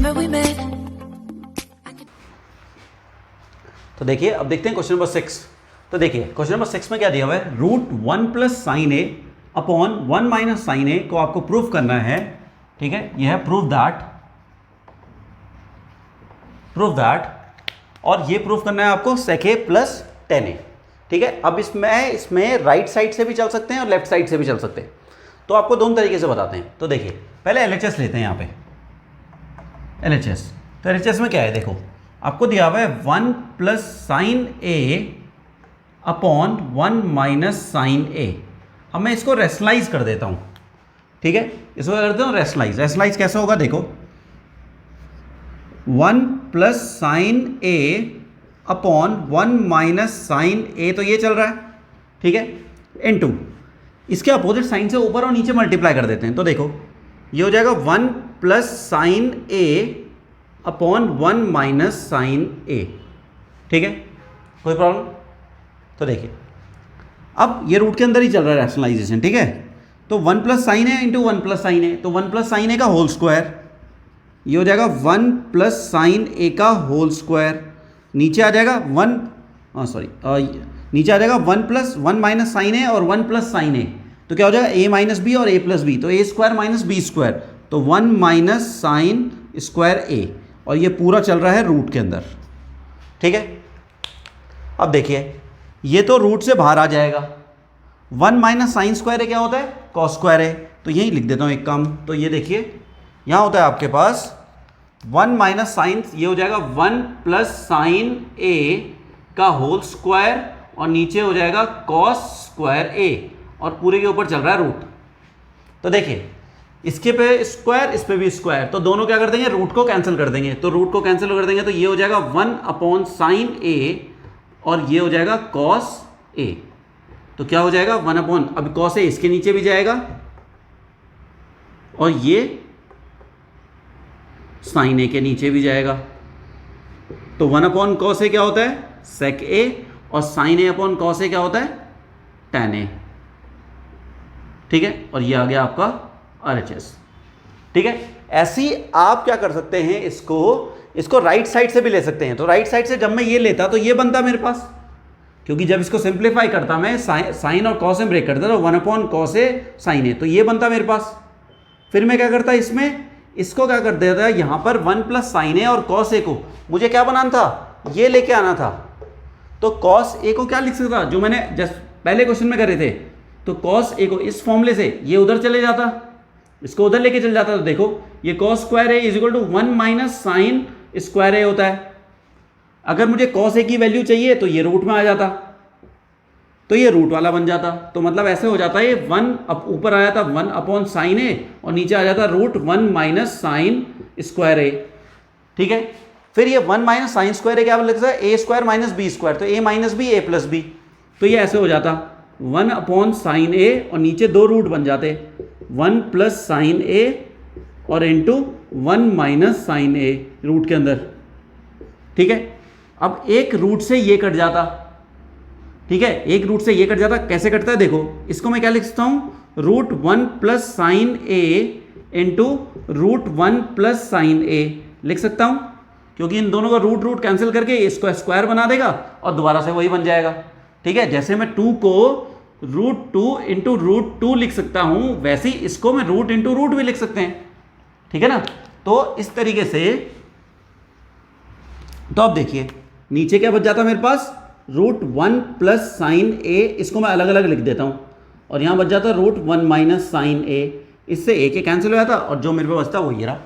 तो देखिए अब देखते हैं क्वेश्चन नंबर 6। तो देखिए क्वेश्चन नंबर 6 में क्या दिया हुआ है, रूट 1 प्लस साइन ए अपॉन 1 माइनस साइन ए को आपको प्रूफ करना है। ठीक है, यह है प्रूफ दैट और ये प्रूफ करना है आपको sec a plus tan a। ठीक है, अब इसमें राइट साइड से भी चल सकते हैं और लेफ्ट साइड से भी चल सकते हैं, तो आपको दोनों तरीके से बताते हैं। तो देखिए पहले LHS लेते हैं यहाँ पे LHS। तो LHS में क्या है, देखो आपको दिया हुआ है 1 प्लस साइन ए अपॉन 1 माइनस साइन ए। अब मैं इसको रेशनलाइज कर देता हूँ। ठीक है, इसको कर देता हूँ रेशनलाइज कैसे होगा, देखो 1 प्लस साइन ए अपॉन 1 माइनस साइन ए, तो ये चल रहा है। ठीक है, इनटू इसके अपोजिट साइन से ऊपर और नीचे मल्टीप्लाई कर देते हैं। तो देखो ये हो जाएगा 1 प्लस साइन ए अपॉन 1 माइनस साइन ए। ठीक है, कोई प्रॉब्लम? तो देखिए अब ये रूट के अंदर ही चल रहा है रैशनलाइजेशन। ठीक है, तो 1 प्लस साइन ए इंटू 1 प्लस साइन ए, तो 1 प्लस साइन ए का होल स्क्वायर, ये हो जाएगा 1 प्लस साइन ए का होल स्क्वायर। नीचे आ जाएगा 1 प्लस 1 माइनस साइन ए और 1 प्लस साइन ए, तो क्या हो जाएगा a माइनस बी और a प्लस बी, तो a square minus b square, तो 1 माइनस साइन स्क्वायर a, और ये पूरा चल रहा है रूट के अंदर। ठीक है, अब देखिए ये तो रूट से बाहर आ जाएगा। 1 माइनस साइन स्क्वायर ए क्या होता है, कॉस स्क्वायर है, तो यही लिख देता हूँ एक काम। तो ये देखिए यहाँ होता है आपके पास 1 माइनस साइन, ये हो जाएगा 1 प्लस साइन ए का होल स्क्वायर और नीचे हो जाएगा कॉस स्क्वायर ए, और पूरे के ऊपर चल रहा है रूट। तो देखिए इसके पे स्क्वायर, इस पे भी स्क्वायर, तो दोनों क्या कर देंगे, रूट को कैंसिल कर देंगे। तो रूट को कैंसिल कर देंगे तो ये हो जाएगा 1 अपॉन साइन ए और ये हो जाएगा कॉस ए। तो क्या हो जाएगा 1 अपॉन, अब कॉस ए इसके नीचे भी जाएगा और ये साइन ए के नीचे भी जाएगा। तो 1 अपॉन कॉस ए क्या होता है, सेक ए, और sign A upon cos A क्या होता है, टैन ए। ठीक है, और ये आ गया आपका RHS। ठीक है, ऐसे ही आप क्या कर सकते हैं, इसको राइट साइड से भी ले सकते हैं। तो राइट साइड से जब मैं ये लेता तो ये बनता मेरे पास, क्योंकि जब इसको सिंप्लीफाई करता मैं साइन और कॉस में ब्रेक करता, तो 1 अपॉन कॉस ए साइन ए, तो ये बनता मेरे पास। फिर मैं क्या करता इसको क्या कर देता है, यहाँ पर 1 प्लस साइन ए और कॉस ए को मुझे क्या बनाना था, ये लेके आना था। तो कॉस ए को क्या लिख सकता, जो मैंने जस्ट पहले क्वेश्चन में करे थे, तो कॉस ए को इस फॉर्मूले से ये उधर चले जाता, इसको उधर लेके चल जाता। तो देखो ये cos square A is equal to 1 minus sine square A होता है। अगर मुझे कॉस ए की वैल्यू चाहिए तो ये रूट में आ जाता, तो ये रूट वाला बन जाता। तो मतलब ऐसे हो जाता है, ये 1 अब ऊपर आया था 1 अपॉन साइन ए और नीचे आ जाता रूट 1 माइनस साइन स्क्वायर ए। ठीक है, फिर ये 1 माइनस साइन स्क्वायर ए क्या लिख सकता है, ए स्क्वायर माइनस बी स्क्वायर, तो ए माइनस बी ए प्लस बी, तो ये ऐसे हो जाता 1 अपॉन साइन ए और नीचे दो रूट बन जाते, 1 प्लस साइन ए और इंटू 1 माइनस साइन ए रूट के अंदर। ठीक है, अब एक रूट से ये कट जाता। ठीक है, एक रूट से ये कट जाता, कैसे कटता है देखो, इसको मैं क्या लिख सकता हूँ, रूट 1 प्लस साइन ए इंटू रूट 1 प्लस साइन ए लिख सकता हूँ, क्योंकि इन दोनों का रूट कैंसिल करके इसको स्क्वायर बना देगा और दोबारा से वही बन जाएगा। ठीक है, जैसे मैं 2 को रूट 2 इंटू रूट 2 लिख सकता हूँ, वैसे ही इसको मैं रूट इंटू रूट भी लिख सकते हैं। ठीक है ना, तो इस तरीके से। तो अब देखिए नीचे क्या बच जाता मेरे पास, रूट 1 प्लस साइन ए, इसको मैं अलग अलग लिख देता हूँ, और यहाँ बच जाता रूट 1 माइनस साइन ए, इससे ए के कैंसिल हो जाता और जो मेरे पे बचता वो ये रहा।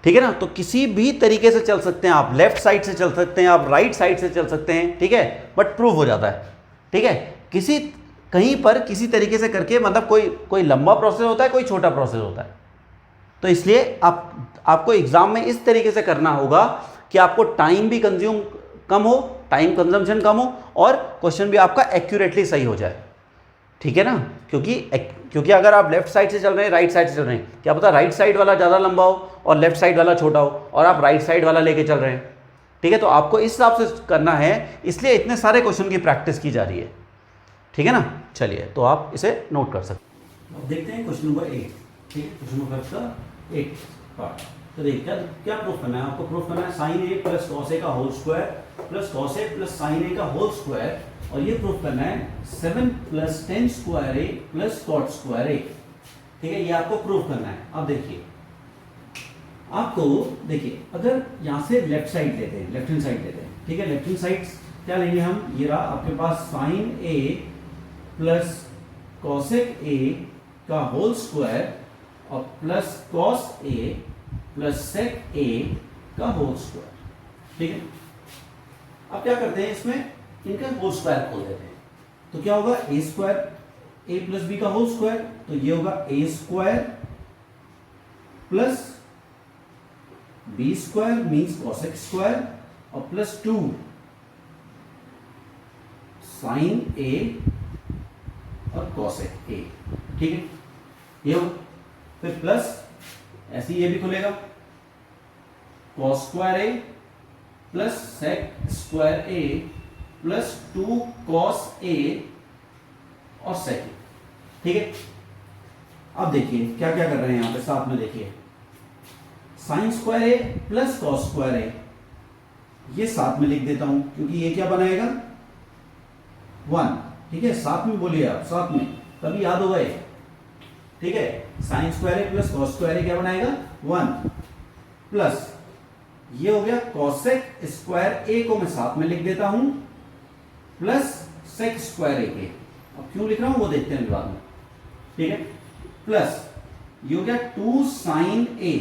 ठीक है ना, तो किसी भी तरीके से चल सकते हैं आप, लेफ्ट साइड से चल सकते हैं आप, राइट साइड से चल सकते हैं। ठीक है, बट प्रूव हो जाता है। ठीक है, कहीं पर किसी तरीके से करके, मतलब कोई लंबा प्रोसेस होता है, कोई छोटा प्रोसेस होता है। तो इसलिए आपको एग्जाम में इस तरीके से करना होगा कि आपको टाइम भी कम हो, टाइम कंजम्पशन कम हो, और क्वेश्चन भी आपका एक्यूरेटली सही हो जाए। ठीक है ना, क्योंकि अगर आप लेफ्ट साइड से चल रहे हैं, राइट साइड से चल रहे हैं, क्या पता राइट साइड वाला ज़्यादा लंबा हो और लेफ्ट साइड वाला छोटा हो, और आप राइट साइड वाला लेके चल रहे हैं। ठीक है, तो आपको इस हिसाब से करना है, इसलिए इतने सारे क्वेश्चन की प्रैक्टिस की जा रही है। ठीक है ना, चलिए तो आप इसे नोट कर सकते हैं। अब देखते हैं क्वेश्चन नंबर 8। ठीक है, क्वेश्चन नंबर का 8 पार्ट। तो देखिए क्या क्या प्रूफ करना है आपको, प्रूफ करना है साइन ए प्लस कॉस ए का whole square plus cos A plus sign ए का होल स्क्वायर, और ये प्रूफ करना है 7 plus ten square A plus cot square ए। ठीक है, ये आपको प्रूफ करना है। अब देखिए आपको, देखिए अगर यहां से लेफ्ट साइड लेते हैं, लेफ्ट हैंड साइड लेते हैं, ठीक है, लेफ्ट हैंड साइड क्या लेंगे हम, ये रहा आपके पास sine A plus cosec A का होल स्क्वायर और plus cos A plus sec A का होल स्क्वायर। ठीक है, अब क्या करते हैं, इसमें इनका होल स्क्वायर खोल देते हैं, तो क्या होगा A square A plus B का होल स्क्वायर, तो ये होगा A square plus B square means cosec square और प्लस 2 साइन ए और कॉसेक ए। ठीक है, ये हो, फिर प्लस ऐसे ही ये भी खुलेगा cos square A plus sec square A plus 2 cos A और सेक ए। ठीक है, अब देखिए क्या क्या कर रहे हैं यहां पे, साथ में देखिए sign square A plus cos square ए, ये साथ में लिख देता हूं क्योंकि ये क्या बनाएगा 1। ठीक है, साथ में बोलिए आप, साथ में तभी याद होगा ये। ठीक है, sign square A plus cos square ए क्या बनाएगा 1 प्लस ये हो गया कॉसेक स्क्वायर ए को मैं साथ में लिख देता हूं प्लस सेक स्क्वायर ए के। अब क्यों लिख रहा हूं वो देखते हैं बाद में। ठीक है, प्लस ये हो गया 2 साइन ए,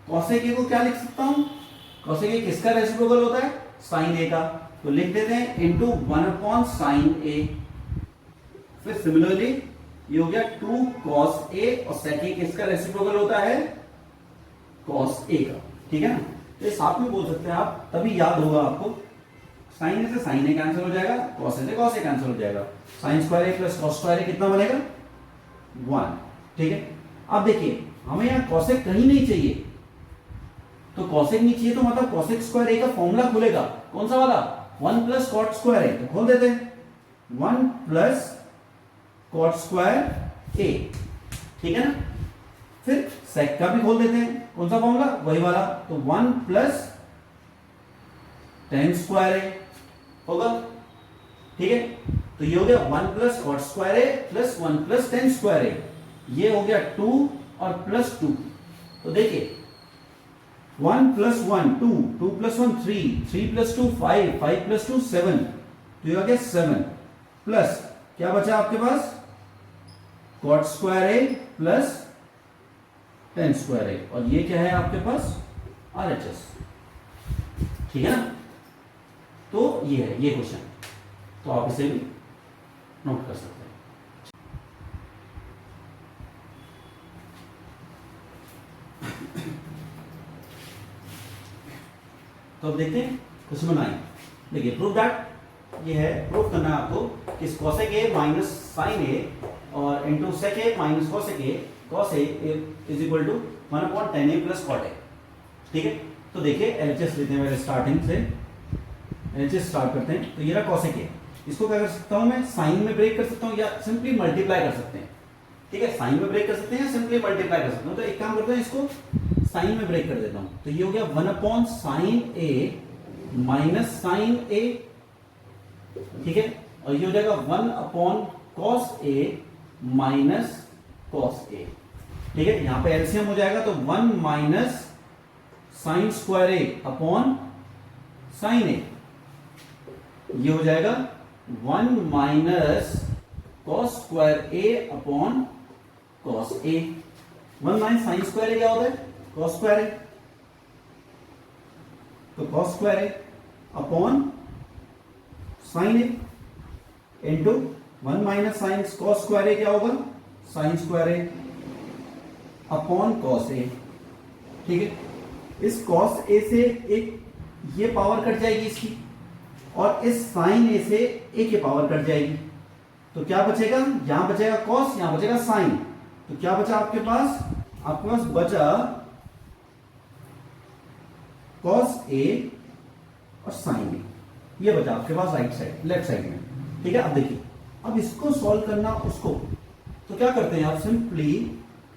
कॉसेक ए को क्या लिख सकता हूं, कॉसेक ए किसका रेसिप्रोकल होता है साइन ए का, तो लिख देते हैं इनटू 1 अपॉन साइन ए। फिर सिमिलरली ये हो गया 2 कॉस ए और सेक ए किसका रेसिप्रोकल होता है कॉस ए का। ठीक है ना, ये साथ में बोल सकते हैं आप, तभी याद होगा आपको। साइन ए से साइन ए कैंसिल हो जाएगा, कॉस ए से कॉस ए कैंसिल हो जाएगा, sign square A plus cos square ए कितना बनेगा 1। ठीक है, अब देखिए हमें यहाँ कॉसेक कहीं नहीं चाहिए, तो कॉसेक नहीं चाहिए तो मतलब कॉसेक स्क्वायर ए का फॉर्मूला खुलेगा, कौन सा वाला 1 प्लस कॉट स्क्वायर ए, तो खोल देते हैं 1 प्लस कॉट स्क्वायर ए। ठीक है ना, फिर सेक का भी खोल देते हैं, कौन सा फॉर्मूला वही वाला, तो 1 प्लस टेन स्क्वायर ए होगा। ठीक है, तो ये हो गया 1 plus cot square A plus 1 plus ten square ए, ये हो गया 2 और प्लस 2। तो देखिए 1 प्लस 1 2, 2 प्लस 1 3, 3 प्लस 2 5, 5 प्लस 2 7, तो ये हो गया 7 प्लस क्या बचा आपके पास cot square A plus ten square ए, और ये क्या है आपके पास RHS। ठीक है ना, तो ये है ये क्वेश्चन, तो आप इसे भी नोट कर सकते हैं। तो अब देखते हैं क्वेश्चन 9। देखिए प्रूफ दैट, ये है प्रूफ करना है आपको कि cosec A minus sine A और into sec A minus cosec A, cos A is equal to 1 upon tan A plus cot A. ठीक है, तो देखिए एलएचएस लेते हैं, पहले स्टार्टिंग से एलएचएस स्टार्ट करते हैं। तो ये रहा कॉसेक ए, इसको क्या कर सकता हूं मैं, साइन में ब्रेक कर सकता हूं या सिंपली मल्टीप्लाई कर सकते हैं। ठीक है, साइन में ब्रेक कर सकते हैं या सिंपली मल्टीप्लाई कर सकते हैं। तो एक काम करते हैं, इसको साइन में ब्रेक कर देता हूं, तो ये हो गया 1 अपॉन साइन ए माइनस साइन ए। ठीक है, और ये हो जाएगा 1 upon cos A minus cos A. ठीक है, यहां पे एलसीएम हो जाएगा, तो 1 माइनस साइन स्क्वायर ए अपॉन साइन ए, ये हो जाएगा 1 minus cos square A upon cos A. 1 minus sine square ए क्या होता है कॉस स्क्वायर ए, तो कॉस स्क्वायर ए अपॉन साइन ए into 1 minus sine cos square ए क्या होगा sine square A upon cos A. ठीक है, इस कॉस ए से एक ये पावर कट जाएगी इसकी, और इस साइन ए से एक ये पावर कट जाएगी, तो क्या बचेगा, यहां बचेगा कॉस, यहां बचेगा साइन, तो क्या बचा आपके पास बचा कॉस ए और साइन ए, ये बचा आपके पास राइट साइड लेफ्ट साइड में। ठीक है, अब देखिए अब इसको सॉल्व करना उसको, तो क्या करते हैं आप सिंपली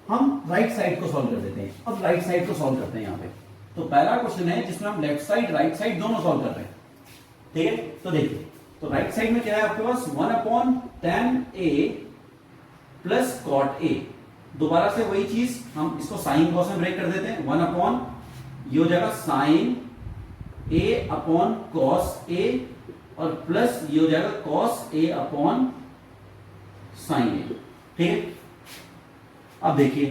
हम राइट साइड को सॉल्व कर देते हैं। अब राइट साइड को सॉल्व करते हैं यहाँ पे। तो पहला क्वेश्चन है जिसमें हम लेफ्ट साइड राइट साइड दोनों सॉल्व कर रहे हैं, ठीक है। तो देखिए, तो राइट साइड में क्या है आपके पास 1/tan A plus cot A। दोबारा से वही चीज, हम इसको साइन कॉस में ब्रेक कर देते हैं। 1 ये हो जाएगा sine A upon cos A और प्लस ये हो जाएगा cos A upon sine A, ठीक है। अब देखिए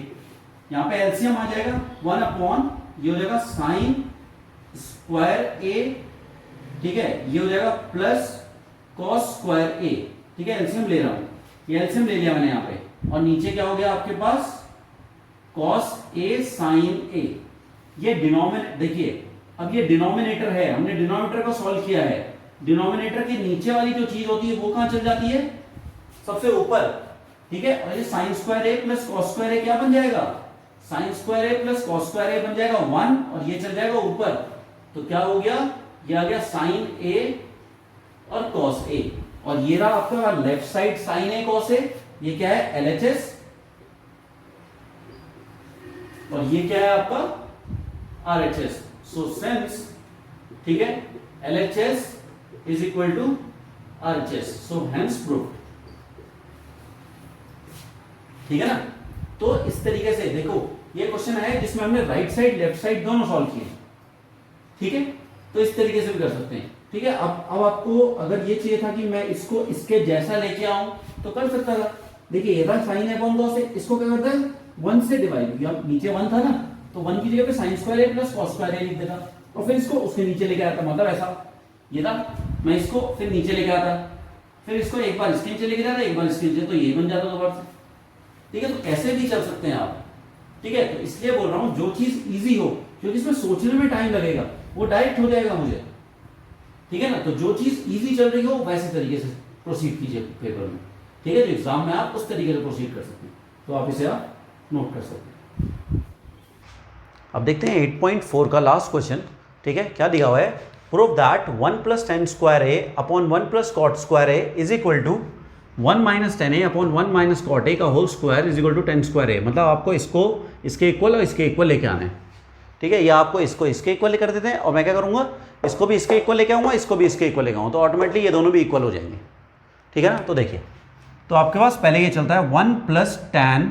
यहां पे एलसीएम आ जाएगा 1 ये हो जाएगा साइन स्क्वायर A, ठीक है, ये हो जाएगा प्लस कॉस स्क्वायर A, ठीक है। एलसीएम ले रहा हूं, ये एलसीएम ले लिया मैंने यहां पे, और नीचे क्या हो गया आपके पास कॉस A साइन A। ये डिनोमिनेटर देखिए, अब ये डिनोमिनेटर है, हमने डिनोमिनेटर को सॉल्व किया है। डिनोमिनेटर के नीचे वाली जो चीज होती है वो कहां चल जाती है, सबसे ऊपर, ठीक है। और ये sine square A plus cos square A क्या बन जाएगा, sine square A plus cos square A बन जाएगा 1, और ये चल जाएगा ऊपर। तो क्या हो गया, ये आ गया साइन A और कॉस A, और ये रहा आपका left side sine A cos A। ये क्या है LHS, और ये क्या है आपका RHS। सो सिंस, ठीक है, LHS is equal to RHS, so hence proved, ठीक है ना। तो इस तरीके से देखो, ये क्वेश्चन है जिसमें हमने राइट साइड लेफ्ट साइड दोनों सॉल्व किए, ठीक है। तो इस तरीके से भी कर सकते हैं, ठीक है। अब आपको अगर ये चाहिए था कि मैं इसको इसके जैसा लेके आऊं तो कर सकता था। देखिए ये था साइन अपॉन कॉस A, इसको क्या करता है 1 से डिवाइड, नीचे 1 था ना, तो 1 की जगह पे sine square A plus cos square A लिख देता, और फिर इसको उसके नीचे लेके आता, मतलब ऐसा ये था, मैं इसको फिर नीचे लेके आता, फिर इसको एक बार इसके नीचे लेके जाता, एक बार इसके नीचे, तो ये बन जाता दोबारा से, ठीक है। तो कैसे भी चल सकते हैं आप, ठीक है। तो इसलिए बोल रहा हूं जो चीज इजी हो, क्योंकि इसमें सोचने में टाइम लगेगा, वो डायरेक्ट हो जाएगा मुझे, ठीक है ना। तो जो चीज इजी चल रही हो वैसे तरीके से प्रोसीड कीजिए पेपर में, ठीक है। तो एग्जाम में आप उस तरीके से प्रोसीड कर सकते हैं, तो आप इसे आप नोट कर सकते हैं। अब देखते हैं 8.4 का लास्ट क्वेश्चन, ठीक है। क्या दिया हुआ है, prove that 1 plus tan square A upon 1 plus cot square A is equal to 1 minus tan A upon 1 minus cot A का whole square is equal to tan square A। मतलब आपको इसको इसके इक्वल और इसके इक्वल लेके आना है, ठीक है। या आपको इसको इसके इक्वल कर देते हैं, और मैं क्या करूंगा, इसको भी इसके इक्वल लेके आऊंगा, इसको भी इसके इक्वल लेके आऊंगा, तो ऑटोमेटिकली ये दोनों भी इक्वल हो जाएंगे, ठीक है ना। तो देखिए, तो आपके पास पहले ये चलता है 1 plus tan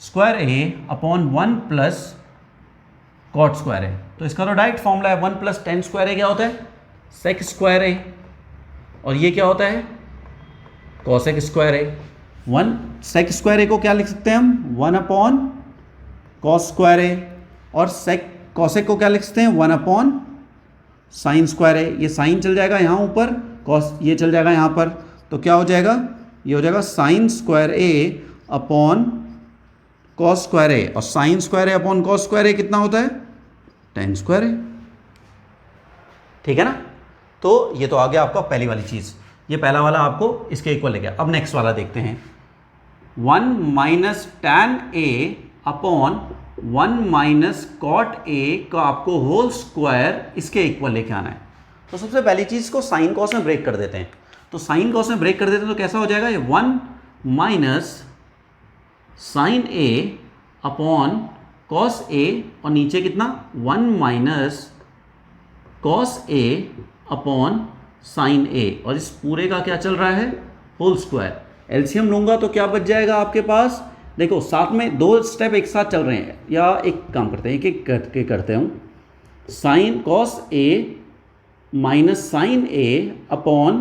square A upon 1 plus cot square A। तो इसका तो डायरेक्ट फॉर्मूला है, 1 प्लस tan स्क्वायर A क्या होता है, सेक स्क्वायर A, और ये क्या होता है cosec square A। 1 sec square A को क्या लिख सकते हैं हम, 1 अपॉन कॉस स्क्वायर A, और सेक कॉसेक को क्या लिख सकते हैं, 1 अपॉन साइन स्क्वायर A। ये साइन चल जाएगा यहाँ ऊपर, कॉस ये चल जाएगा यहाँ पर, तो क्या हो जाएगा, ये हो जाएगा sine square A upon cos square A, और sine square A upon cos square A कितना होता है, tan स्क्वायर A, ठीक है ना। तो ये तो आ गया आपका पहली वाली चीज़, ये पहला वाला आपको इसके इक्वल ले गया। अब नेक्स्ट वाला देखते हैं, 1 minus tan A upon 1 minus cot A का आपको होल स्क्वायर इसके इक्वल लेके आना है। तो सबसे पहली चीज़ को साइन कॉस में ब्रेक कर देते हैं, तो साइन कॉस में ब्रेक कर देते हैं तो कैसा हो जाएगा, ये 1 minus sine A upon cos A, और नीचे कितना 1 minus cos A upon sine A, और इस पूरे का क्या चल रहा है, होल स्क्वायर। एलसीएम लूंगा तो क्या बच जाएगा आपके पास, देखो साथ में दो स्टेप एक साथ चल रहे हैं, या एक काम करते हैं, एक एक करके करते हूँ, sine cos A minus sine A upon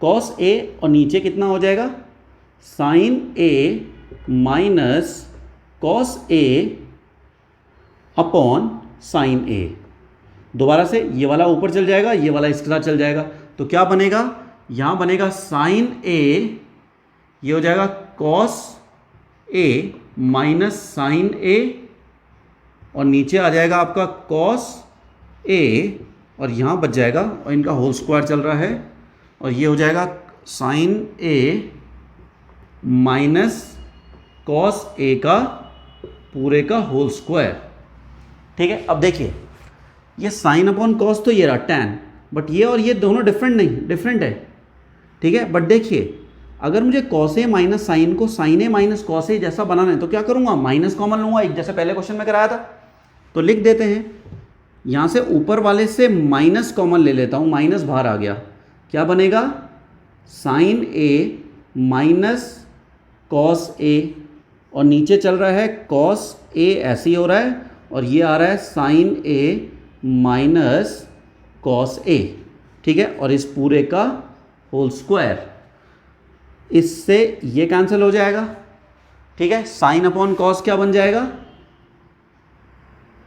cos A, और नीचे कितना हो जाएगा, sine A minus cos A upon sine A। दोबारा से ये वाला ऊपर चल जाएगा, ये वाला इसके साथ चल जाएगा, तो क्या बनेगा, यहाँ बनेगा साइन A, ये हो जाएगा cos A minus sine A, और नीचे आ जाएगा आपका कॉस A, और यहाँ बच जाएगा, और इनका होल स्क्वायर चल रहा है, और ये हो जाएगा sine A minus cos A का पूरे का होल स्क्वायर, ठीक है। अब देखिए ये साइन अपॉन कॉस तो ये रहा tan, बट ये और ये दोनों डिफरेंट है, ठीक है। बट देखिए अगर मुझे कॉस ए माइनस साइन को sign A minus cos A जैसा बनाना है तो क्या करूँगा, माइनस कॉमन लूँगा, एक जैसे पहले क्वेश्चन में कराया था। तो लिख देते हैं, यहाँ से ऊपर वाले से माइनस कॉमन ले लेता हूँ, माइनस बाहर आ गया, क्या बनेगा, sign A minus cos A, और नीचे चल रहा है कॉस ए ऐसे ही हो रहा है, और ये आ रहा है sign A minus cos A, ठीक है, और इस पूरे का होल स्क्वायर, इससे ये कैंसिल हो जाएगा, ठीक है। साइन अपॉन कॉस क्या बन जाएगा,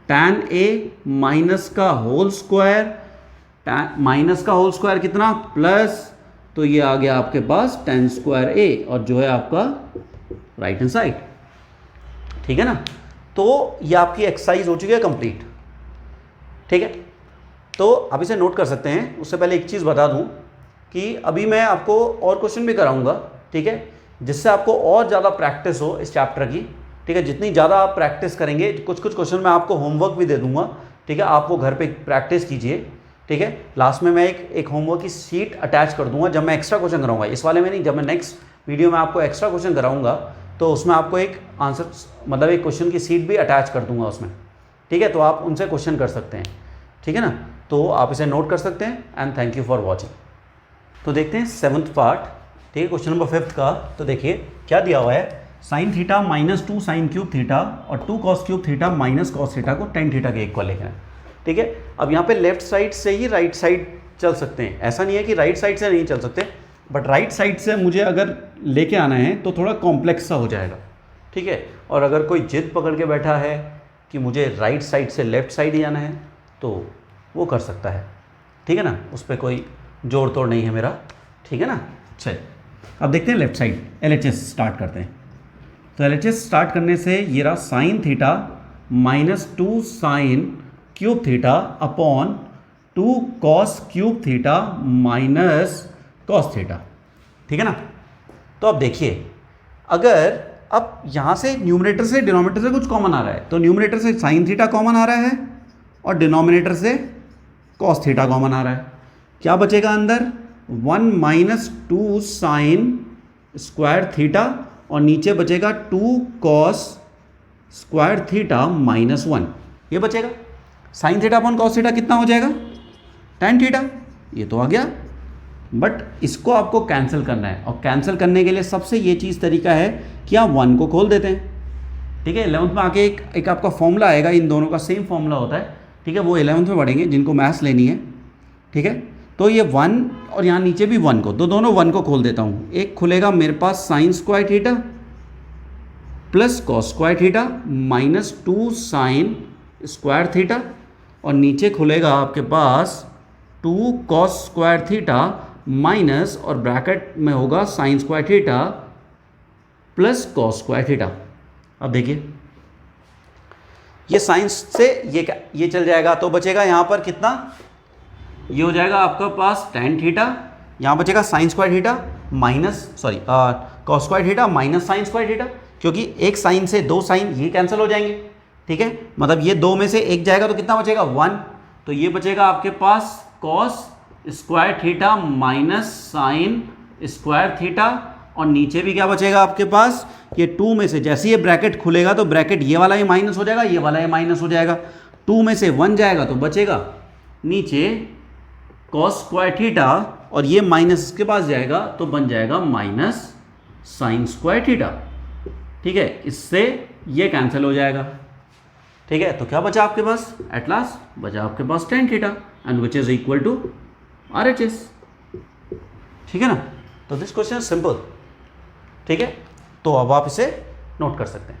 टैन ए माइनस का होल स्क्वायर, माइनस का होल स्क्वायर कितना, प्लस, तो ये आ गया आपके पास टेन स्क्वायर ए, और जो है आपका राइट हैंड साइड, ठीक है ना। तो ये आपकी एक्सरसाइज हो चुकी है कंप्लीट, ठीक है। तो आप इसे नोट कर सकते हैं। उससे पहले एक चीज़ बता दूं कि अभी मैं आपको और क्वेश्चन भी कराऊंगा, ठीक है, जिससे आपको और ज़्यादा प्रैक्टिस हो इस चैप्टर की, ठीक है। जितनी ज़्यादा आप प्रैक्टिस करेंगे, कुछ कुछ क्वेश्चन मैं आपको होमवर्क भी दे दूंगा, ठीक है, आप वो घर पे प्रैक्टिस कीजिए, ठीक है। लास्ट में मैं एक होमवर्क की शीट अटैच कर दूंगा जब मैं एक्स्ट्रा क्वेश्चन कराऊंगा, इस वाले में नहीं, जब मैं नेक्स्ट वीडियो में आपको एक्स्ट्रा क्वेश्चन कराऊंगा तो उसमें आपको एक आंसर, मतलब एक क्वेश्चन की शीट भी अटैच कर दूंगा उसमें, ठीक है। तो आप उनसे क्वेश्चन कर सकते हैं, ठीक है ना। तो आप इसे नोट कर सकते हैं। And thank you for watching. तो देखते हैं 7th पार्ट, ठीक है, क्वेश्चन नंबर 5 का। तो देखिए क्या दिया हुआ है, sine theta minus 2 sine cube theta और 2 cos cube theta minus cos theta को टेन थीटा के इक्वल लिखना है, ठीक है। अब यहाँ पे लेफ्ट साइड से ही राइट साइड चल सकते हैं, ऐसा नहीं है कि राइट साइड से नहीं चल सकते, बट राइट साइड से मुझे अगर लेके आना है तो थोड़ा कॉम्प्लेक्स सा हो जाएगा, ठीक है। और अगर कोई जिद पकड़ के बैठा है कि मुझे राइट साइड से लेफ्ट साइड ही आना है तो वो कर सकता है, ठीक है ना, उस पर कोई जोड़ तोड़ नहीं है मेरा, ठीक है ना। चलिए अब देखते हैं लेफ्ट साइड, LHS स्टार्ट करते हैं। तो LHS स्टार्ट करने से ये रहा sine theta minus 2 sine cube theta upon 2 cos cube theta minus cos theta, ठीक है ना। तो अब देखिए, अगर अब यहाँ से न्यूमरेटर से डिनोमिनेटर से कुछ कॉमन आ रहा है, तो न्यूमरेटर से साइन थीटा कॉमन आ रहा है और डिनोमिनेटर से कॉस थीटा कॉमन आ रहा है, क्या बचेगा अंदर, 1 माइनस 2 साइन स्क्वायर थीटा और नीचे बचेगा 2 कॉस स्क्वायर थीटा माइनस 1, ये बचेगा। Sine theta upon cos theta कितना हो जाएगा, tan थीटा, ये तो आ गया। बट इसको आपको कैंसिल करना है, और कैंसिल करने के लिए सबसे ये चीज़ तरीका है कि आप 1 को खोल देते हैं, ठीक है। 11th में आके एक आपका फॉर्मूला आएगा, इन दोनों का सेम फॉर्मूला होता है, ठीक है, वो 11th में पढ़ेंगे जिनको मैथ्स लेनी है, ठीक है। तो ये 1 और यहाँ नीचे भी 1 को, तो दोनों 1 को खोल देता हूँ। एक खुलेगा मेरे पास sine square theta plus cos square theta minus 2 sine square theta, और नीचे खुलेगा आपके पास 2 कॉस स्क्वायर थीटा माइनस, और ब्रैकेट में होगा sine square theta plus cos square theta. अब देखिए ये साइन से ये चल जाएगा, तो बचेगा यहाँ पर कितना, ये हो जाएगा आपका पास tan थीटा, यहाँ बचेगा sign square theta minus cos square theta minus sine square theta, क्योंकि एक साइन से 2 साइन ये कैंसिल हो जाएंगे, ठीक है। मतलब ये 2 में से एक जाएगा तो कितना बचेगा, 1, तो ये बचेगा आपके पास cos square theta minus sine square theta, और नीचे भी क्या बचेगा आपके पास, ये 2 में से जैसे ये ब्रैकेट खुलेगा तो ब्रैकेट ये वाला ही माइनस हो जाएगा, ये वाला ही माइनस हो जाएगा, 2 में से 1 जाएगा तो बचेगा नीचे कॉस स्क्वायर थीटा, और ये माइनस इसके पास जाएगा तो बन जाएगा माइनस साइन स्क्वायर थीटा, ठीक है। इससे ये कैंसिल हो जाएगा, ठीक है। तो क्या बचा आपके पास, एट लास्ट बचा आपके पास tan theta and which is equal to RHS, ठीक है ना। तो दिस क्वेश्चन इज सिंपल, ठीक है। तो अब आप इसे नोट कर सकते हैं।